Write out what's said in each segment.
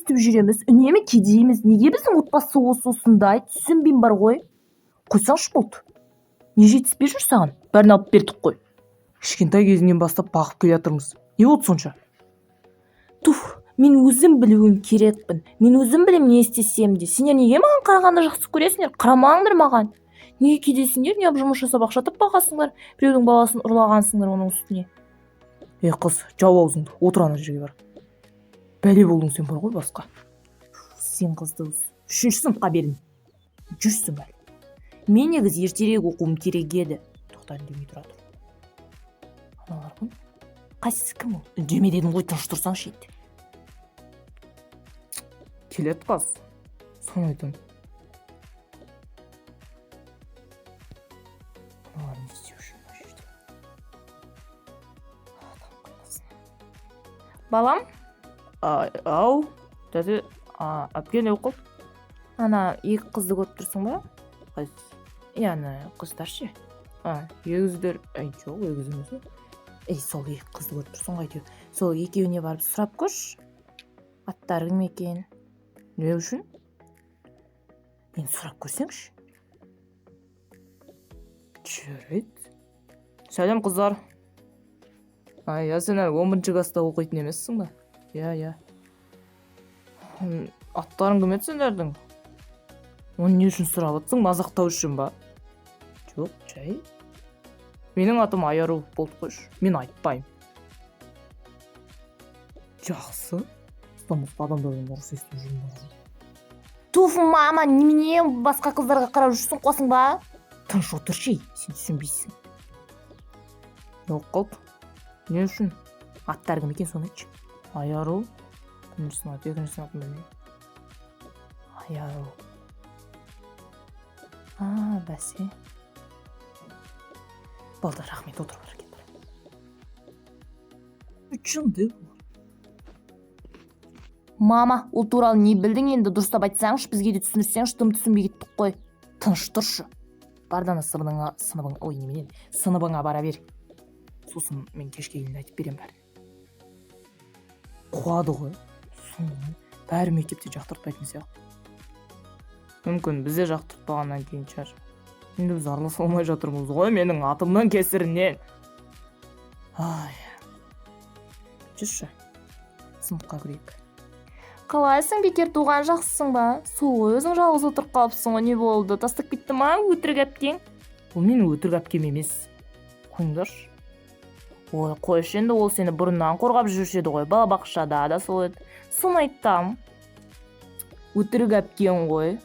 Түстіп жүреміз, үнемі кедейміз. Неге біздің отбасы осындай? Түсінбеймін бар ғой. Қойсаңшы болды. Не жетіспей жүр саған? Бәрін алып бердік қой. Кішкентай кезінен бастап бағып келе жатырмыз. Не болды сонша? Мен өзім білуім керекпін. Мен өзім білем не істесем де. Сендер неге маған қарағанды жақсы көресіңдер? Қарамаңдар маған. Неге кедейсіңдер? Неғып жұмыс жасап ақша таппағансыңдар? Біреудің баласын ұрлағансыңдар оның үстіне. Қыз, жауып аузыңды, отыр ана жерге бар. Бәле болдың сен бар ғой басқа. Сен қызды 3-ші сыныпқа берін. Жүрсің бәле. Мен негізі ертерек оқуым керек еді. Тоқтайын демей тұра тұр. Аналар ғой. Қайсысы кім ол? Үндеме дедім ғой, тыныш тұрсаңшы еді. Келеді қыз. Соны айтам. Аналар не істеу үшін мына жерде? Балам? Ау, тәте, әпке не оқып? Ана екі қызды көріп тұрсың ба? Қайсысы? Яны қыздар ше. Егіздер, жоқ, егіз емес. Сол екі қызды көріп тұрсың ғой әйтеуір. Сол екеуіне барып сұрап көрші. Аттары кім екен? Не үшін? Мен сұрап көрсеңші. Жүрет. Сәлем қыздар. Сен әлі 11-ші класста оқитын емессің ба? Иә. Аттарың кім еді сендердің? Оны не үшін сұрап жатсың? Мазақтау үшін ба? Жоқ, жай. Менің атым Аяру болды қойшы. Мен айтпаймын. Жақсы. Стамызда адамдардан ұрыс естіп жүрмін. Мама, немене басқа қыздарға қарап жүрсің қосың ба? Тыныш отыршы, сен түсінбейсің. Жоқ қалды. Не үшін? Аттары кім екен соны айтшы. Аяру. Біріншісінің аты, екіншісінің атын білмеймін. Аяру. Бәсе. Болды, рахмет, отыр бар кет. Үшінді. Мама, ол туралы не білдің енді? Дұрыстап айтсаңшы, бізге де түсіндірсеңші, тым түсінбей кеттік қой. Тыныш тұршы. Бардана сыныбыңа бара бер. Сосын мен кешке келгенде айтып берем бәрін. Қуады ғой. Бәрі мектепте жақтыртпайтын сияқты. Мүмкін бізде жақтыртпағаннан кейін шығар. Енді біз араласа алмай жатырмыз ғой менің атымның кесірінен. Жүрші. Сыныпқа кірейік. Қалайсың, бекер туған жақсысың ба? Сол өзің жалғыз отырып қалыпсың ғой, не болды? Тастап кетті ма өтірік әпкең? Ол менің өтірік әпкем емес. Қойыңдаршы. Ой, қойшы, енді ол сені бұрыннан қорғап жүруші еді ғой, балабақшада да сол еді. Соны айтам. Өтірік әпкең ғой.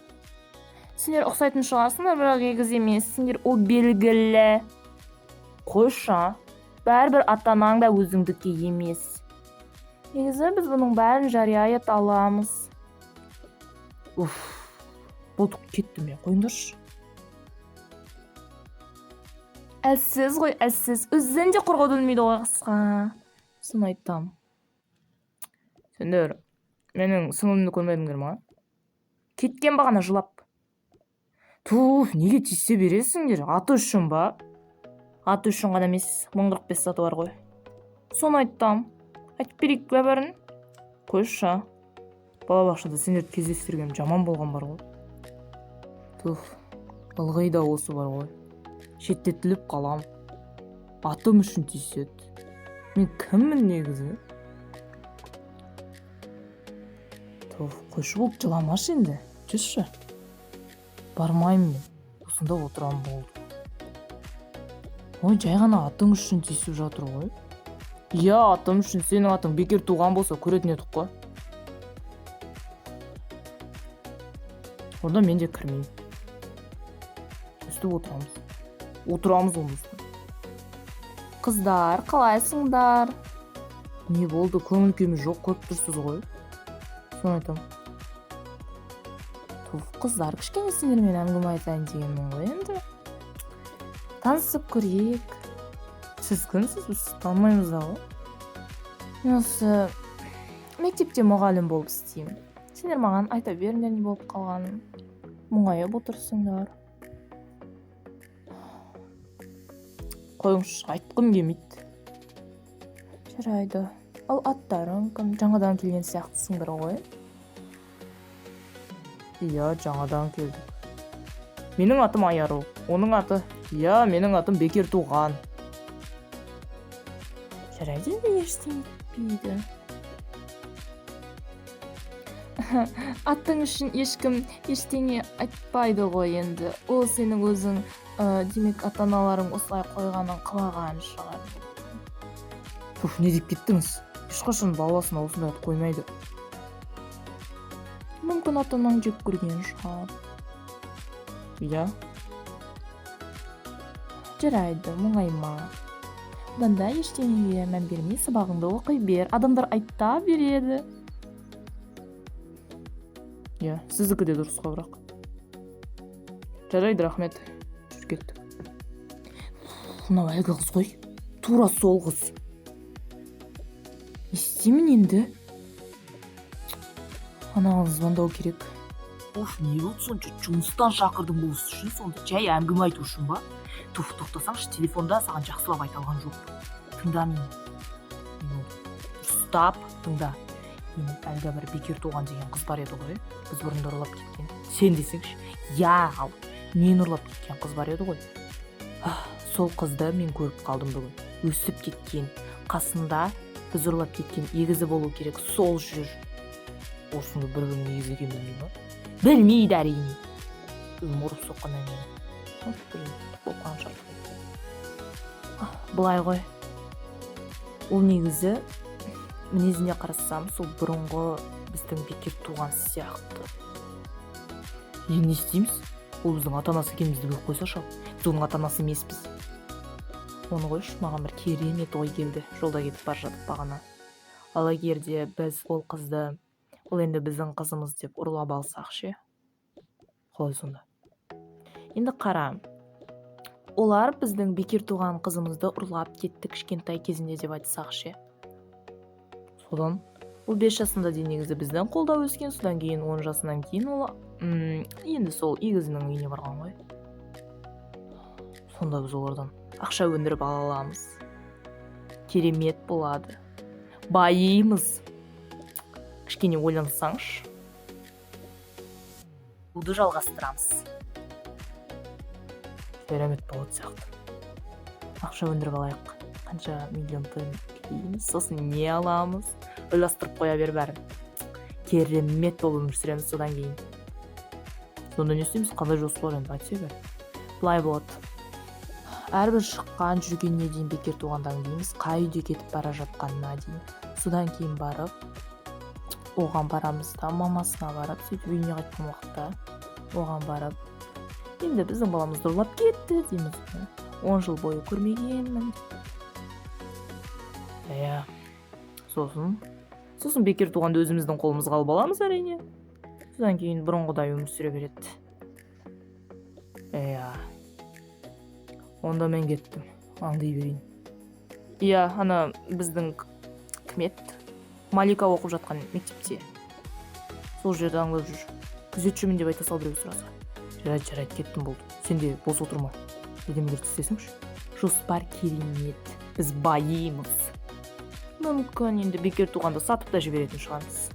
Сендер ұқсайтын шығарсыңдар, бірақ егіз емес. Сендер ол белгілі. Қойшы, бәрібір ата-анаң да өзіңдікі емес. Негізі біз бұның бәрін жария ете аламыз. Болды, кеттім мен, қойыңдаршы. Әлсіз ғой, әлсіз. Өзін де қорғауды білмейді ғой қысқа. Соны айтам. Сендер менің сіңілімді көрмедіңдер ма? Кеткен бағана жылап. Неге тисе бересіңдер? Аты үшін ба? Аты үшін ғана емес, 1045 саты бар ғой. Соны айтам. Айтып берейік бәрін. Қойшы. Балабақшада сендерді кездестіргенім жаман болған бар ғой. Ылғи да осы бар ғой. Шеттетіліп қалам. Атым үшін тиіседі. Мен кіммін негізі? Қойшы болып жыламашы енді. Жүрші. Бармаймын мен. Осында отырам болды. Ой, жай ғана атың үшін тиісіп жатыр ғой. Иә, атым үшін. Сенің атың бекер туған болса көретін едік қой. Орда мен де кірмеймін. Өстіп отырамыз. Отырамыз оңызды. Қыздар, қалайсыңдар? Не болды, көңіл күйіміз жоқ көріп тұрсыз ғой. Соны айтам. Қыздар, кішкене сендермен әңгіме айтайын дегенмін ғой енді. Танысып көрейік. Сіз кімсіз? Біз танымаймыз да ғой. Осы мектепте мұғалім болып істеймін. Сендер маған айта беріңдер не болып қалғанын. Мұңайып отырсыңдар. Қойыңшы, айтқым келмейді. Жарайды. Ал аттарың кім? Жаңадан келген сияқтысыңдар ғой. Иә, жаңадан келдік. Менің атым Айару, оның аты. Иә, менің атым Бекер туған. Жарайды, енді ештеңе етпейді. Атың үшін ешкім ештеңе айтпайды ғой енді. Ол сенің өзің, демек ата-аналарың осылай қойғанын қалаған шығар. Туф, не деп кеттіңіз? Ешқашан баласына осындай ат қоймайды. Мүмкін ата-анаң жек көрген шығар. Иә, Жарайды, мұңайма. Банда ештеңеге мән бермей сабағыңды оқи бер. Адамдар айта береді. иә, сіздікі де дұрыс қой бірақ. Жарайды, рахмет. Жүр кеттік. Мынау әлгі қыз ғой. Тура сол қыз. Не істеймін енді? Анаған звондау керек. Оф, не болды сонша? Жұмыстан шақырдың бұл іс үшін, сонда жай әңгіме айту үшін ба? Туф, тоқтасаңшы, телефонда саған жақсылап айта алған жоқ. Тыңда мені. Дұрыстап тыңда. Мен әлгі бір Бекер туған деген қыз бар еді ғой. Біз бұрында ұрлап кеткен. Сен десеңші. Я, ал мен ұрлап кеткен қыз бар еді ғой. Сол қызды мен көріп қалдым бүгін. Өсіп кеткен. Қасында біз ұрлап кеткен егізі болу керек. Сол жүр. Осынды бір-бірінің егіз екенін білмей ма? Білмейді әрине. Өзім ұрып соққаннан кейін. Болған шарт. Былай ғой. Ол негізі мінезіне қарасам, сол бұрынғы біздің Бекер туған сияқты. Не істейміз? Ол біздің ата-анасы екенімізді біліп қойса шал. Біз оның ата-анасы емеспіз. Оны қойшы, маған бір керемет ой келді. Жолда кетіп бара жатып бағана. Ал егер де біз ол қызды, ол енді біздің қызымыз деп ұрлап алсақ ше? Қалай сонда? Енді қара. Олар біздің Бекер туған қызымызды ұрлап кетті кішкентай кезінде деп айтсақ ше? Содан Ол 5 жасында дейін негізі біздің қолда өскен, содан кейін 10 жасынан кейін ол енді сол егізінің үйіне барған ғой. сонда біз олардан Ақша өндіріп ала аламыз. Керемет болады. Байимыз. Кішкене ойлансаңшы. Буды жалғастырамыз. керемет болады сияқты. Ақша өндіріп алайық. Қанша миллион төлейміз, сосын не аламыз? Ойластырып қоя бер бәрін. Керемет болып өмір сүреміз содан кейін. Сонда не істейміз? Қандай жоспар енді айтса бер. Былай болады. Әрбір шыққан жүргеніне дейін Бекер туғандан дейміз, қай үйде кетіп бара жатқанына дейін. Содан кейін барып, оған барамыз да, мамасына барып, сөйтіп үйіне қайтқан уақытта оған барып, енді біздің баламызды ұрлап кетті дейміз. 10 жыл бойы көрмегенмін. Иә. Сосын Бекер туғанды өзіміздің қолымызға алып аламыз әрине. Содан кейін бұрынғыдай өмір сүре береді. иә. Онда мен кеттім. Аңдай берейін. Иә, ана біздің кім еді? Малика оқып жатқан мектепте. Сол жерде аңдап жүр. Күзетшімін деп айта сал біреу сұраса. Жарайды, кеттім болды. Сен де бос отырма. Недемелерді істесіңші. Жоспар керемет. Біз байимыз. Мүмкін енді Бекер туғанды сатып та жіберетін шығармыз.